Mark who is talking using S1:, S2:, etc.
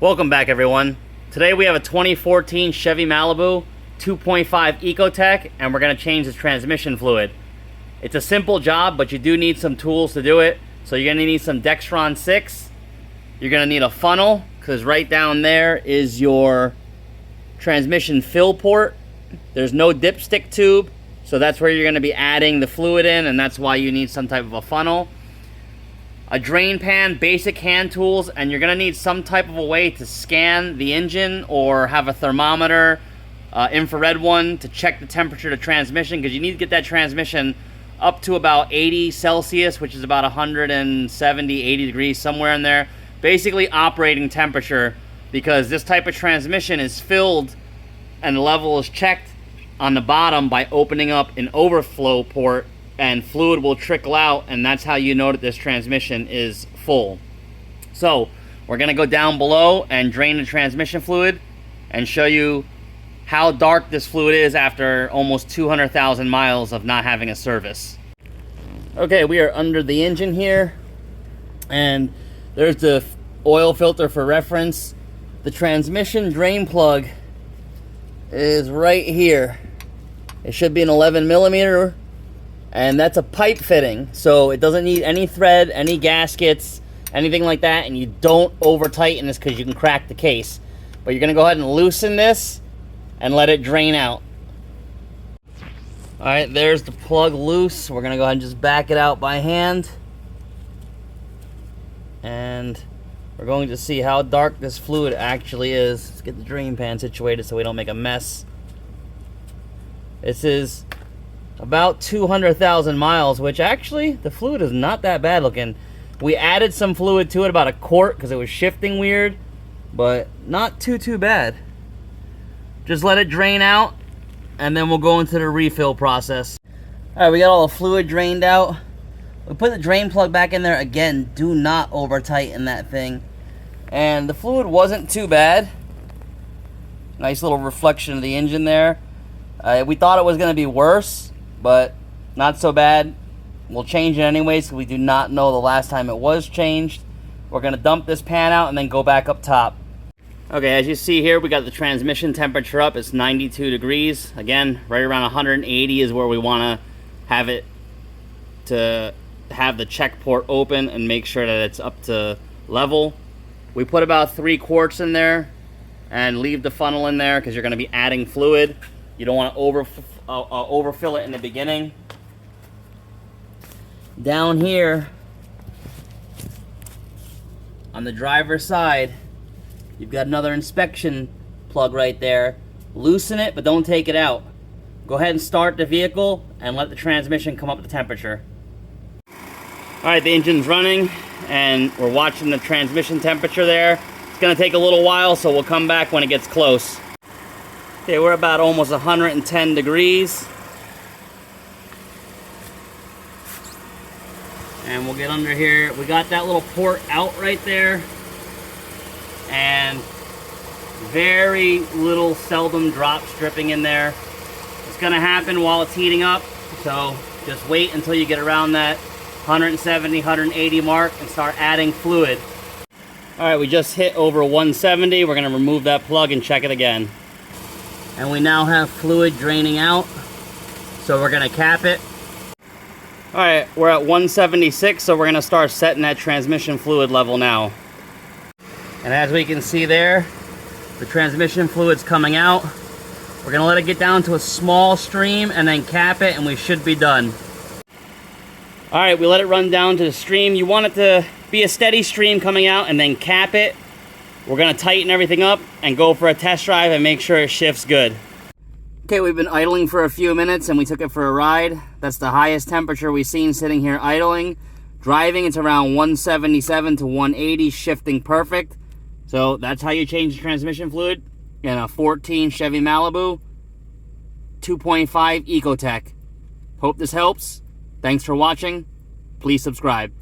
S1: Welcome back, everyone. Today we have a 2014 Chevy Malibu 2.5 Ecotech, and we're going to change the transmission fluid. It's a simple job, but you do need some tools to do it. So you're going to need some Dexron 6. You're going to need a funnel, because right down there is your transmission fill port. There's no dipstick tube, so that's where you're going to be adding the fluid in, and that's why you need some type of a funnel. A drain pan, basic hand tools, and you're going to need some type of a way to scan the engine or have a thermometer, infrared one, to check the temperature of the transmission, because you need to get that transmission up to about 80 Celsius, which is about 170, 80 degrees, somewhere in there. Basically operating temperature, because this type of transmission is filled and the level is checked on the bottom by opening up an overflow port, and fluid will trickle out, and that's how you know that this transmission is full. So we're going to go down below and drain the transmission fluid and show you how dark this fluid is after almost 200,000 miles of not having a service. Okay, we are under the engine here, and there's the oil filter for reference. The transmission drain plug is right here. It should be an 11 millimeter, and that's a pipe fitting, so it doesn't need any thread, any gaskets, anything like that, and you don't over tighten this because you can crack the case. But you're going to go ahead and loosen this and let it drain out. Alright, there's the plug loose. We're going to go ahead and just back it out by hand. And we're going to see how dark this fluid actually is. Let's get the drain pan situated so we don't make a mess. This is about 200,000 miles, which actually the fluid is not that bad looking. We added some fluid to it, about a quart, because it was shifting weird, but not too bad. Just let it drain out, and then we'll go into the refill process. Alright, we got all the fluid drained out. We put the drain plug back in there again. Do not over tighten that thing. And the fluid wasn't too bad. Nice little reflection of the engine there. We thought it was going to be worse, but not so bad. We'll change it anyways, because we do not know the last time it was changed. We're going to dump this pan out and then go back up top. Okay, as you see here, we got the transmission temperature up. It's 92 degrees. Again, right around 180 is where we want to have it, to have the check port open and make sure that it's up to level. We put about 3 quarts in there and leave the funnel in there because you're going to be adding fluid. You don't want to overfill it in the beginning. Down here on the driver's side, you've got another inspection plug right there. Loosen it, but don't take it out. Go ahead and start the vehicle and let the transmission come up to temperature. Alright, the engine's running and we're watching the transmission temperature there. It's going to take a little while, so we'll come back when it gets close. Okay, we're about almost 110 degrees. And we'll get under here. We got that little port out right there. And very little, seldom drops dripping in there. It's going to happen while it's heating up. So just wait until you get around that 170, 180 mark and start adding fluid. Alright, we just hit over 170. We're going to remove that plug and check it again. And we now have fluid draining out, so we're going to cap it. Alright, we're at 176, so we're going to start setting that transmission fluid level now. And as we can see there, the transmission fluid's coming out. We're going to let it get down to a small stream and then cap it, and we should be done. Alright, we let it run down to the stream. You want it to be a steady stream coming out and then cap it. We're going to tighten everything up and go for a test drive and make sure it shifts good. Okay, we've been idling for a few minutes and we took it for a ride. That's the highest temperature we've seen sitting here idling. Driving, it's around 177 to 180, shifting perfect. So that's how you change the transmission fluid in a 14 Chevy Malibu 2.5 Ecotech. Hope this helps. Thanks for watching. Please subscribe.